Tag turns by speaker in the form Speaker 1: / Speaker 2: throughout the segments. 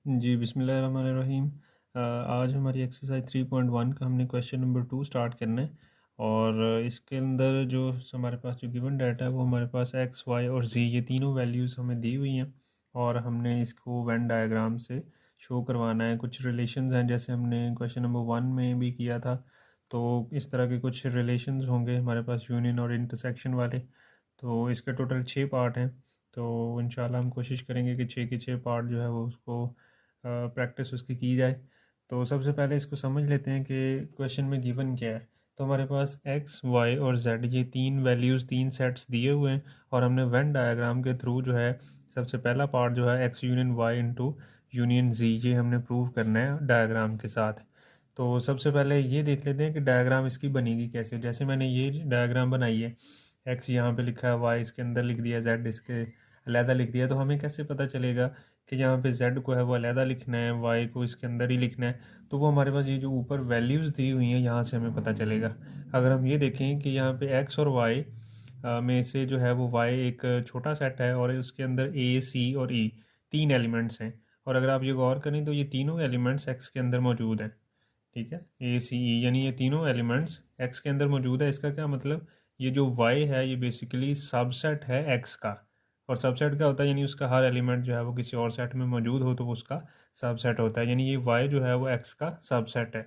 Speaker 1: जी, बिस्मिल्लाहिर्रहमानिर्रहीम। आज हमारी एक्सरसाइज 3.1 का हमने क्वेश्चन नंबर 2 स्टार्ट करना है। और इसके अंदर जो हमारे पास जो गिवन डाटा है वो हमारे पास एक्स वाई और जी ये तीनों वैल्यूज़ हमें दी हुई हैं और हमने इसको वेन डायग्राम से शो करवाना है। कुछ रिलेशंस हैं जैसे हमने क्वेश्चन नंबर 1 में भी किया था, तो इस तरह के कुछ रिलेशंस होंगे हमारे पास यूनियन और इंटरसेक्शन वाले। तो इसके टोटल 6 पार्ट हैं, तो इंशाल्लाह हम कोशिश करेंगे कि 6 के 6 पार्ट जो है वो उसको प्रैक्टिस उसकी की जाए। तो सबसे पहले इसको समझ लेते हैं कि क्वेश्चन में गिवन क्या है। तो हमारे पास एक्स वाई और जेड ये तीन वैल्यूज़ तीन सेट्स दिए हुए हैं और हमने वेन डायग्राम के थ्रू जो है सबसे पहला पार्ट जो है X union Y into union Z ये हमने प्रूव करना है डायग्राम के साथ। तो सबसे पहले ये देख लेते हैं कि डायग्राम इसकी बनेगी कैसे। जैसे मैंने ये डायग्राम बनाई है, एक्स यहाँ पे लिखा है, वाई इसके अंदर लिख दिया, जेड इसके अलहदा लिख दिया, तो हमें कैसे पता चलेगा कि यहाँ पे z को है वो अलहदा लिखना है, y को इसके अंदर ही लिखना है। तो वो हमारे पास ये जो ऊपर वैल्यूज़ दी हुई हैं यहाँ से हमें पता चलेगा। अगर हम ये देखें कि यहाँ पे x और y में से जो है वो y एक छोटा सेट है और उसके अंदर a c और e तीन एलिमेंट्स हैं। और अगर आप ये गौर करें तो ये तीनों एलिमेंट्स x के अंदर मौजूद हैं। ठीक है, a c e यानी ये तीनों एलिमेंट्स x के अंदर मौजूद है। इसका क्या मतलब, ये जो y है ये बेसिकली सबसेट है x का। और सबसेट क्या होता है, यानी उसका हर एलिमेंट जो है वो किसी और सेट में मौजूद हो तो वो उसका सबसेट होता है। यानी ये y जो है वो x का सबसेट है।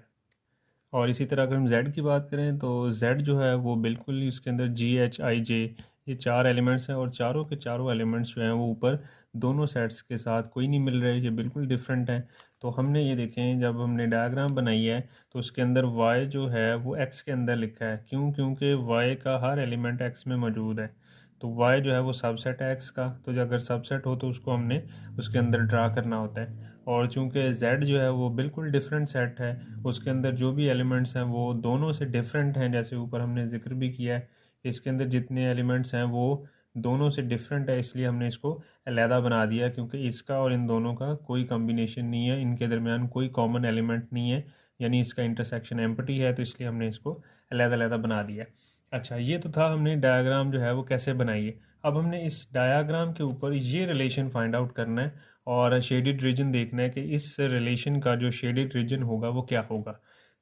Speaker 1: और इसी तरह अगर हम z की बात करें तो z जो है वो बिल्कुल ही उसके अंदर g h i j ये चार एलिमेंट्स हैं और चारों के चारों एलिमेंट्स जो हैं वो ऊपर दोनों सेट्स के साथ कोई नहीं मिल रहे, ये बिल्कुल डिफरेंट हैं। तो हमने ये देखें जब हमने डायग्राम बनाई है तो उसके अंदर y जो है वो x के अंदर लिखा है। क्यों? क्योंकि y का हर एलिमेंट x में मौजूद है। तो y जो है वो सबसेट है x का, तो जो अगर सबसेट हो तो उसको हमने उसके अंदर ड्रा करना होता है। और चूंकि z जो है वो बिल्कुल डिफरेंट सेट है, उसके अंदर जो भी एलिमेंट्स हैं वो दोनों से डिफरेंट हैं, जैसे ऊपर हमने जिक्र भी किया है। इसके अंदर जितने एलिमेंट्स हैं वो दोनों से डिफरेंट है, इसलिए हमने इसको अलहदा बना दिया क्योंकि इसका और इन दोनों का कोई कॉम्बिनेशन नहीं है, इनके दरमियान कोई कॉमन एलिमेंट नहीं है, यानी इसका इंटरसेक्शन एम्प्टी है, तो इसलिए हमने इसको अलहदा अलहदा बना दिया। अच्छा, ये तो था हमने डायग्राम जो है वो कैसे बनाई है। अब हमने इस डायग्राम के ऊपर ये रिलेशन फाइंड आउट करना है और शेडेड रीजन देखना है कि इस रिलेशन का जो शेडेड रीजन होगा वो क्या होगा।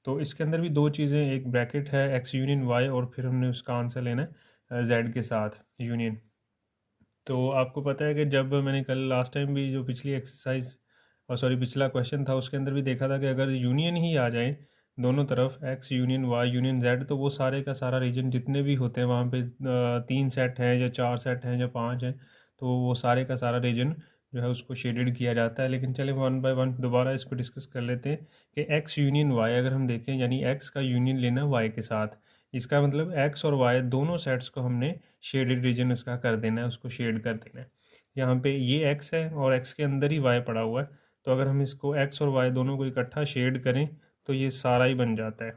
Speaker 1: तो इसके अंदर भी दो चीज़ें, एक ब्रैकेट है एक्स यूनियन वाई और फिर हमने उसका आंसर लेना है जेड के साथ यूनियन। तो आपको पता है कि जब मैंने कल लास्ट टाइम भी जो पिछली एक्सरसाइज और सॉरी पिछला क्वेश्चन था उसके अंदर भी देखा था कि अगर यूनियन ही आ जाए दोनों तरफ X union Y union Z, तो वो सारे का सारा रीजन जितने भी होते हैं वहाँ पे तीन सेट हैं या चार सेट हैं या पांच हैं, तो वो सारे का सारा रीजन जो है उसको शेडेड किया जाता है। लेकिन चले वन बाय वन दोबारा इसको डिस्कस कर लेते हैं कि एक्स यूनियन वाई अगर हम देखें, यानी एक्स का यूनियन लेना वाई के साथ, इसका मतलब एक्स और वाई दोनों सेट्स को हमने शेडेड रीजन इसका कर देना है, उसको शेड कर देना है। यहाँ पे ये एक्स है और एक्स के अंदर ही वाई पड़ा हुआ है, तो अगर हम इसको एक्स और वाई दोनों को इकट्ठा शेड करें तो ये सारा ही बन जाता है।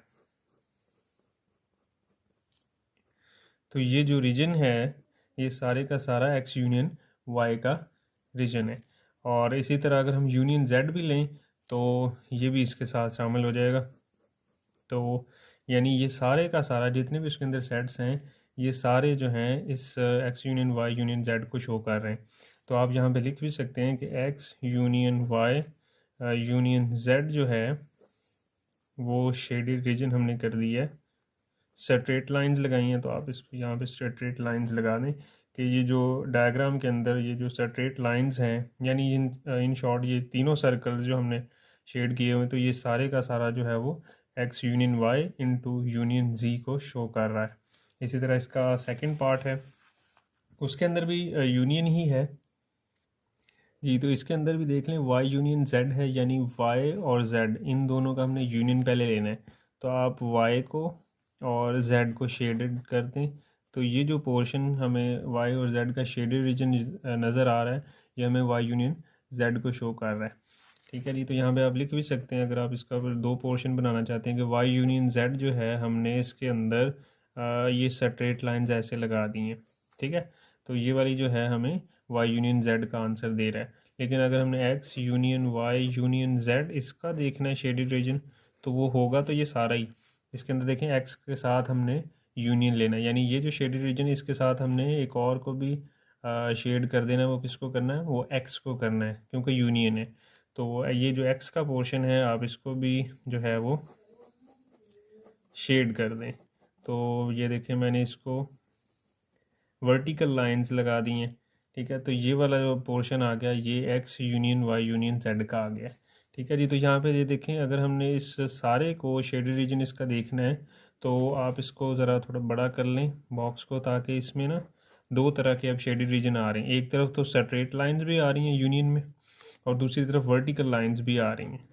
Speaker 1: तो ये जो रीजन है ये सारे का सारा एक्स यूनियन वाई का रीजन है। और इसी तरह अगर हम यूनियन जेड भी लें तो ये भी इसके साथ शामिल हो जाएगा। तो यानी ये सारे का सारा जितने भी उसके अंदर सेट्स हैं ये सारे जो हैं इस X union Y union Z को शो कर रहे हैं। तो आप यहाँ पे लिख भी सकते हैं कि X union Y union Z जो है वो शेडेड रीजन हमने कर दिया है। स्ट्रेट लाइंस लगाई हैं तो आप इस यहाँ पे स्ट्रेट लाइंस लगा दें कि ये जो डायग्राम के अंदर ये जो स्ट्रेट लाइंस हैं, यानी इन शॉर्ट ये तीनों सर्कल्स जो हमने शेड किए हुए हैं, तो ये सारे का सारा जो है वो X union Y into union Z को शो कर रहा है। इसी तरह इसका सेकंड पार्ट है, उसके अंदर भी यूनियन ही है जी। तो इसके अंदर भी देख लें वाई यूनियन जेड है, यानी वाई और जेड इन दोनों का हमने यूनियन पहले लेना है। तो आप वाई को और जेड को शेडेड कर दें, तो ये जो पोर्शन हमें वाई और जेड का शेडेड रीजन नज़र आ रहा है ये हमें वाई यूनियन जेड को शो कर रहा है। ठीक है जी, तो यहाँ पे आप लिख भी सकते हैं अगर आप इसका दो पोर्शन बनाना चाहते हैं कि वाई यूनियन जेड जो है हमने इसके अंदर ये स्ट्रेट लाइंस ऐसे लगा दी हैं। ठीक है, तो ये वाली जो है हमें वाई यूनियन जेड का आंसर दे रहा है। लेकिन अगर हमने X union Y union Z इसका देखना है शेडेड रीजन, तो वो होगा तो ये सारा ही इसके अंदर देखें एक्स के साथ हमने यूनियन लेना है, यानी ये जो शेडेड रीजन इसके साथ हमने एक और को भी शेड कर देना है। वो किसको करना है? वो एक्स को करना है क्योंकि यूनियन है। तो ये जो एक्स का पोर्शन है आप इसको भी जो है वो शेड कर दें। तो ये देखें मैंने इसको वर्टिकल लाइंस लगा दी हैं, ठीक है। तो ये वाला जो पोर्शन आ गया ये X union Y union Z का आ गया, ठीक है जी। तो यहाँ पे ये देखें अगर हमने इस सारे को शेडेड रीजन इसका देखना है तो आप इसको ज़रा थोड़ा बड़ा कर लें बॉक्स को, ताकि इसमें ना दो तरह के अब शेडेड रीजन आ रहे हैं। एक तरफ तो स्ट्रेट लाइंस भी आ रही हैं यूनियन में और दूसरी तरफ वर्टिकल लाइंस भी आ रही हैं।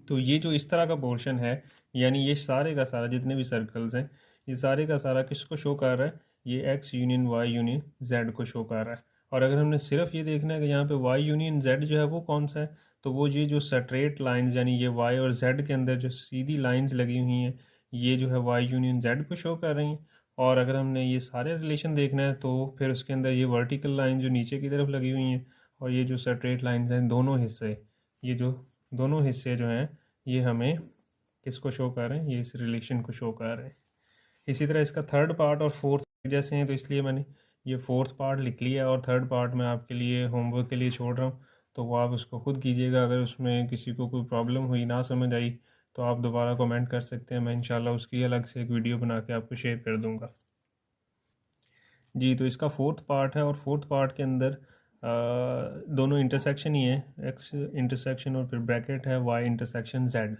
Speaker 1: तो ये जो इस तरह का पोर्शन है, यानी ये सारे का सारा जितने भी सर्कल्स हैं ये सारे का सारा किसको शो कर रहा है, ये X union Y union Z को शो कर रहा है। और अगर हमने सिर्फ ये देखना है कि यहाँ पे वाई यूनियन जेड जो है वो कौन सा है, तो वो ये जो स्ट्रेट लाइंस यानी ये वाई और जेड के अंदर जो सीधी लाइंस लगी हुई हैं ये जो है वाई यूनियन जेड को शो कर रही हैं। और अगर हमने ये सारे रिलेशन देखना है तो फिर उसके अंदर ये वर्टिकल लाइन जो नीचे की तरफ लगी हुई हैं और ये जो स्ट्रेट लाइंस हैं दोनों हिस्से, ये जो दोनों हिस्से जो हैं ये हमें किसको शो कर रहे हैं, ये इस रिलेशन को शो कर रहे हैं। इसी तरह इसका थर्ड पार्ट और फोर्थ जैसे हैं, तो इसलिए मैंने ये फोर्थ पार्ट लिख लिया और थर्ड पार्ट मैं आपके लिए होमवर्क के लिए छोड़ रहा हूँ। तो वो आप उसको खुद कीजिएगा। अगर उसमें किसी को कोई प्रॉब्लम हुई ना समझ आई तो आप दोबारा कमेंट कर सकते हैं, मैं इंशाल्लाह उसकी अलग से एक वीडियो बना के आपको शेयर कर दूँगा। जी, तो इसका फोर्थ पार्ट है और फोर्थ पार्ट के अंदर दोनों इंटरसेक्शन ही है, एक्स इंटरसेक्शन और फिर ब्रैकेट है वाई इंटरसेक्शन जेड।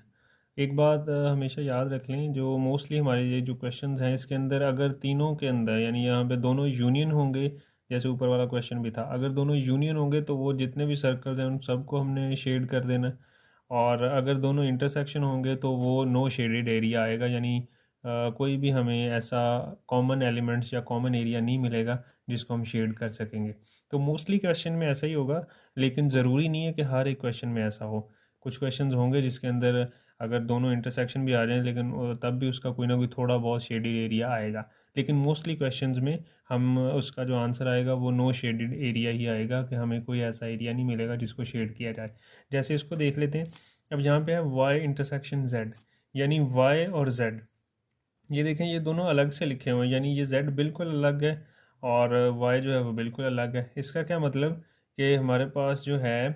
Speaker 1: एक बात हमेशा याद रख लें, जो मोस्टली हमारे ये जो क्वेश्चंस हैं इसके अंदर अगर तीनों के अंदर यानी यहाँ पे दोनों यूनियन होंगे, जैसे ऊपर वाला क्वेश्चन भी था, अगर दोनों यूनियन होंगे तो वो जितने भी सर्कल्स हैं उन सबको हमने शेड कर देना है। और अगर दोनों इंटरसेक्शन होंगे तो वो नो शेडेड एरिया आएगा, यानी कोई भी हमें ऐसा कॉमन एलिमेंट्स या कॉमन एरिया नहीं मिलेगा जिसको हम शेड कर सकेंगे। तो मोस्टली क्वेश्चन में ऐसा ही होगा, लेकिन ज़रूरी नहीं है कि हर एक क्वेश्चन में ऐसा हो। कुछ क्वेश्चंस होंगे जिसके अंदर अगर दोनों इंटरसेक्शन भी आ जाएं लेकिन तब भी उसका कोई ना कोई थोड़ा बहुत शेडेड एरिया आएगा। लेकिन मोस्टली क्वेश्चंस में हम उसका जो आंसर आएगा वो नो शेडेड एरिया ही आएगा, कि हमें कोई ऐसा एरिया नहीं मिलेगा जिसको शेड किया जाए। जैसे इसको देख लेते हैं। अब यहाँ पे है y इंटरसेक्शन z, यानी y और z, ये देखें ये दोनों अलग से लिखे हुए हैं, यानी ये z बिल्कुल अलग है और y जो है वो बिल्कुल अलग है। इसका क्या मतलब कि हमारे पास जो है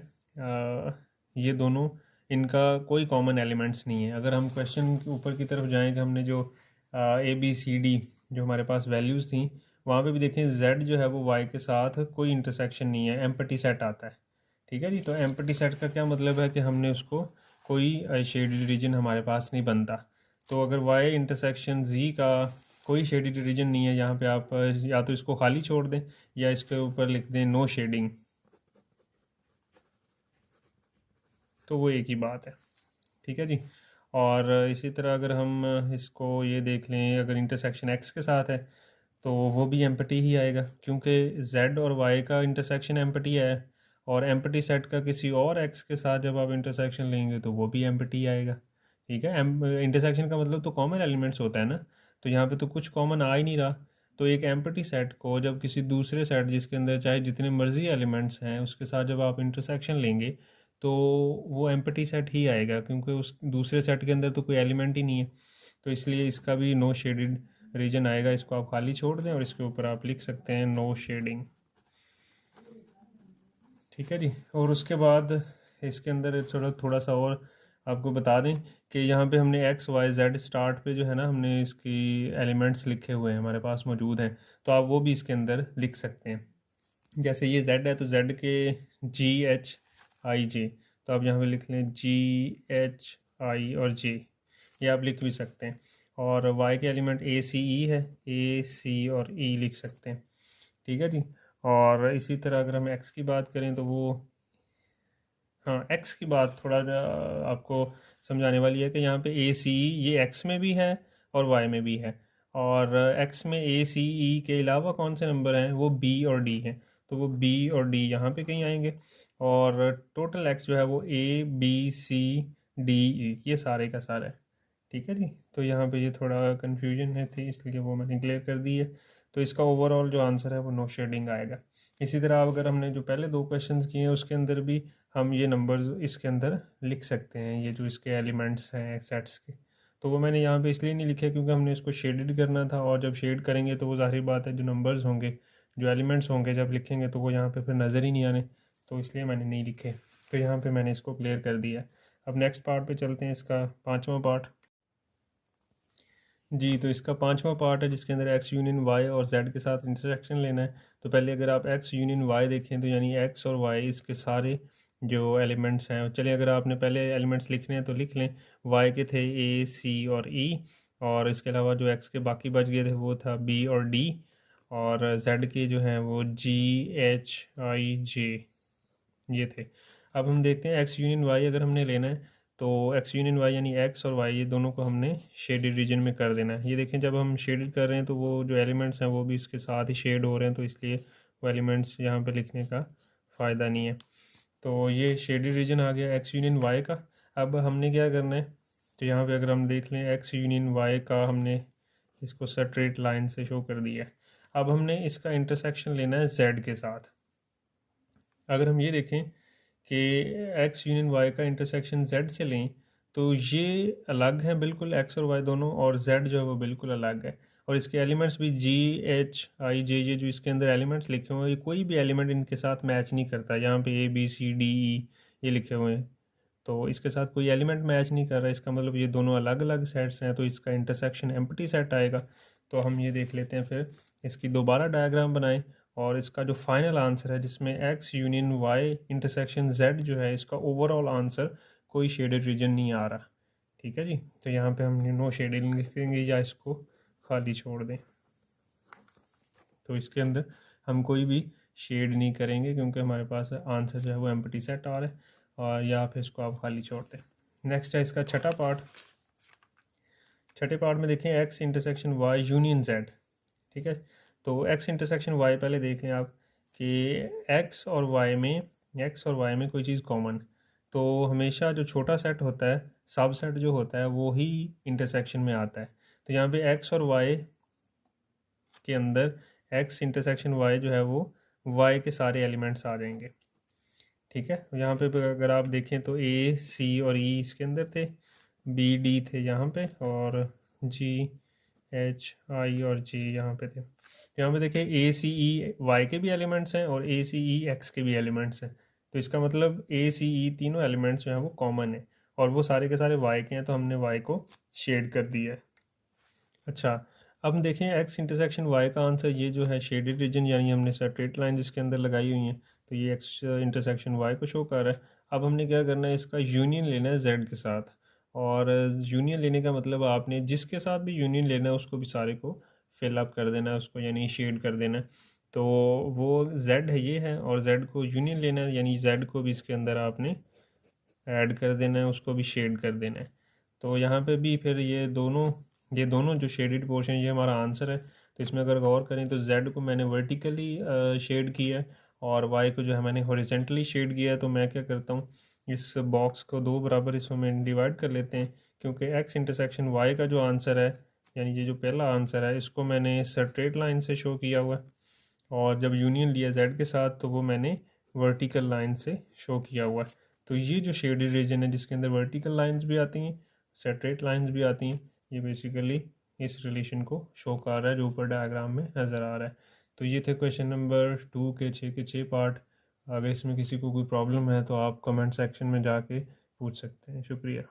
Speaker 1: ये दोनों, इनका कोई कॉमन एलिमेंट्स नहीं है। अगर हम क्वेश्चन के ऊपर की तरफ जाएं कि हमने जो ABCD जो हमारे पास वैल्यूज़ थी वहाँ पे भी देखें z जो है वो y के साथ कोई इंटरसेक्शन नहीं है, एम्प्टी सेट आता है, ठीक है जी। तो एम्प्टी सेट का क्या मतलब है कि हमने उसको कोई शेडेड रीजन हमारे पास नहीं बनता। तो अगर y इंटरसेक्शन z का कोई शेडेड रीजन नहीं है, यहाँ पे आप या तो इसको खाली छोड़ दें या इसके ऊपर लिख दें नो शेडिंग, तो वो एक ही बात है, ठीक है जी। और इसी तरह अगर हम इसको ये देख लें, अगर इंटरसेक्शन x के साथ है तो वो भी एम्प्टी ही आएगा, क्योंकि z और y का इंटरसेक्शन एम्प्टी है। और एम्प्टी सेट का किसी और x के साथ जब आप इंटरसेक्शन लेंगे तो वो भी एम्प्टी आएगा, ठीक है। इंटरसेक्शन का मतलब तो कॉमन एलिमेंट्स होता है ना, तो यहाँ पे तो कुछ कॉमन आ ही नहीं रहा। तो एक एम्प्टी सेट को जब किसी दूसरे सेट जिसके अंदर चाहे जितने मर्जी एलिमेंट्स हैं उसके साथ जब आप इंटरसेक्शन लेंगे तो वो एम्प्टी सेट ही आएगा, क्योंकि उस दूसरे सेट के अंदर तो कोई एलिमेंट ही नहीं है। तो इसलिए इसका भी नो शेडेड रीजन आएगा, इसको आप खाली छोड़ दें और इसके ऊपर आप लिख सकते हैं नो शेडिंग, ठीक है जी। और उसके बाद इसके अंदर थोड़ा थोड़ा सा और आपको बता दें कि यहाँ पे हमने एक्स वाई जेड स्टार्ट पे जो है ना हमने इसकी एलिमेंट्स लिखे हुए हैं हमारे पास मौजूद हैं, तो आप वो भी इसके अंदर लिख सकते हैं। जैसे ये जेड है तो जेड के GHIJ, तो आप यहाँ पे लिख लें GHI और J, ये आप लिख भी सकते हैं। और y के एलिमेंट ACE है, AC और E लिख सकते हैं, ठीक है जी। और इसी तरह अगर हम x की बात करें तो वो, हाँ x की बात थोड़ा आपको समझाने वाली है कि यहाँ पे ACE ये x में भी है और y में भी है। और x में ACE के अलावा कौन से नंबर हैं, वो B और D हैं, तो वो B और D यहाँ पे कहीं आएंगे। और टोटल x जो है वो ABCDE ये सारे का सारा है, ठीक है जी। तो यहाँ पे ये थोड़ा कन्फ्यूजन है थी इसलिए वो मैंने क्लियर कर दी है। तो इसका ओवरऑल जो आंसर है वो नो शेडिंग आएगा। इसी तरह अगर हमने जो पहले दो क्वेश्चंस किए हैं उसके अंदर भी हम ये नंबर्स इसके अंदर लिख सकते हैं, ये जो इसके एलिमेंट्स हैं सेट्स के। तो वो मैंने यहाँ पे इसलिए नहीं लिखे क्योंकि हमने इसको शेडेड करना था, और जब शेड करेंगे तो वो ज़ाहिर बात है जो नंबर्स होंगे जो एलिमेंट्स होंगे जब लिखेंगे तो वो यहाँ पे फिर नज़र ही नहीं आने, तो इसलिए मैंने नहीं लिखे। तो यहाँ पे मैंने इसको क्लियर कर दिया। अब नेक्स्ट पार्ट पे चलते हैं, इसका पाँचवा पार्ट। जी, तो इसका पाँचवा पार्ट है जिसके अंदर एक्स यूनियन वाई और जेड के साथ इंटरसेक्शन लेना है। तो पहले अगर आप एक्स यूनियन वाई देखें तो यानी एक्स और वाई इसके सारे जो एलिमेंट्स हैं, चलिए अगर आपने पहले एलिमेंट्स लिखने हैं तो लिख लें। वाई के थे ए, सी और ई, और इसके अलावा जो एक्स के बाकी बच गए थे वो था बी और डी, और जेड के जो हैं वो जी, एच, आई, जे, ये थे। अब हम देखते हैं एक्स यूनियन वाई अगर हमने लेना है तो एक्स यूनियन वाई यानी एक्स और वाई ये दोनों को हमने शेडेड रीजन में कर देना है। ये देखें जब हम शेडेड कर रहे हैं तो वो जो एलिमेंट्स हैं वो भी इसके साथ ही शेड हो रहे हैं, तो इसलिए वो एलिमेंट्स यहाँ पे लिखने का फ़ायदा नहीं है। तो ये शेडेड रीजन आ गया एक्स यूनियन वाई का। अब हमने क्या करना है, तो यहाँ पे अगर हम देख लें एक्स यूनियन वाई का हमने इसको स्ट्रेट लाइन से शो कर दिया है। अब हमने इसका इंटरसेक्शन लेना है जेड के साथ। अगर हम ये देखें कि एक्स यूनियन वाई का इंटरसेक्शन जेड से लें तो ये अलग है बिल्कुल, एक्स और वाई दोनों, और जेड जो है वो बिल्कुल अलग है। और इसके एलिमेंट्स भी जी, एच, आई, जे, जे जो इसके अंदर एलिमेंट्स लिखे हुए हैं ये कोई भी एलिमेंट इनके साथ मैच नहीं करता। यहाँ पे ए, बी, सी, डी, ई ये लिखे हुए हैं, तो इसके साथ कोई एलिमेंट मैच नहीं कर रहा। इसका मतलब ये दोनों अलग अलग सेट्स हैं, तो इसका इंटरसेक्शन एम्प्टी सेट आएगा। तो हम ये देख लेते हैं, फिर इसकी दोबारा डायग्राम बनाएं और इसका जो फाइनल आंसर है जिसमें X union Y intersection Z जो है इसका ओवरऑल आंसर कोई शेडेड रीजन नहीं आ रहा। ठीक है जी, तो यहाँ पे हम नो शेडिंग लिखेंगे या इसको खाली छोड़ दें। तो इसके अंदर हम कोई भी शेड नहीं करेंगे क्योंकि हमारे पास आंसर जो है वो एम्प्टी सेट आ रहा है, और या फिर इसको आप खाली छोड़ दें। नेक्स्ट है इसका छठा पार्ट। छठे पार्ट में देखें X intersection Y union Z. ठीक है, तो एक्स इंटरसेक्शन वाई पहले देख लें आप कि एक्स और वाई में कोई चीज़ कॉमन, तो हमेशा जो छोटा सेट होता है, सब सेट जो होता है वो ही इंटरसेक्शन में आता है। तो यहाँ पे एक्स और वाई के अंदर एक्स इंटरसेक्शन वाई जो है वो वाई के सारे एलिमेंट्स आ जाएंगे। ठीक है, यहाँ पे अगर आप देखें तो ए, सी और ई इसके अंदर थे, बी, डी थे यहाँ पे, और जी, एच, आई और जे यहाँ पे थे। यहाँ पे देखें ए, सी, ई वाई के भी एलिमेंट्स हैं और ए, सी, ई एक्स के भी एलिमेंट्स हैं। तो इसका मतलब ए, सी, ई तीनों एलिमेंट्स जो हैं वो कॉमन है, और वो सारे के सारे वाई के हैं, तो हमने वाई को शेड कर दिया है। अच्छा, अब हम देखें एक्स इंटरसेक्शन वाई का आंसर ये जो है शेडेड रीजन, यानी हमने स्ट्रेट लाइन जिसके अंदर लगाई हुई है, तो ये एक्स इंटरसेक्शन वाई को शो कर रहा है। अब हमने क्या करना है, इसका यूनियन लेना है जेड के साथ, और यूनियन लेने का मतलब आपने जिसके साथ भी यूनियन लेना है उसको भी सारे को फिल अप कर देना है, उसको यानी शेड कर देना है। तो वो जेड है, ये है, और जेड को यूनियन लेना है यानी जेड को भी इसके अंदर आपने ऐड कर देना है, उसको भी शेड कर देना है। तो यहाँ पे भी फिर ये दोनों जो शेडेड पोर्शन ये हमारा आंसर है। तो इसमें अगर गौर करें तो जेड को मैंने वर्टिकली शेड किया है और वाई को जो है मैंने हॉरिजेंटली शेड किया है। तो मैं क्या करता हूँ, इस बॉक्स को दो बराबर हिस्सों में डिवाइड कर लेते हैं, क्योंकि एक्स इंटरसेक्शन वाई का जो आंसर है यानी ये जो पहला आंसर है इसको मैंने स्ट्रेट लाइन से शो किया हुआ है, और जब यूनियन लिया जेड के साथ तो वो मैंने वर्टिकल लाइन से शो किया हुआ है। तो ये जो शेडेड रीजन है जिसके अंदर वर्टिकल लाइंस भी आती हैं, स्ट्रेट लाइंस भी आती हैं, ये बेसिकली इस रिलेशन को शो कर रहा है जो ऊपर डायग्राम में नज़र आ रहा है। तो ये थे क्वेश्चन नंबर 2 के 6 पार्ट। अगर इसमें किसी को कोई प्रॉब्लम है तो आप कमेंट सेक्शन में जाके पूछ सकते हैं। शुक्रिया।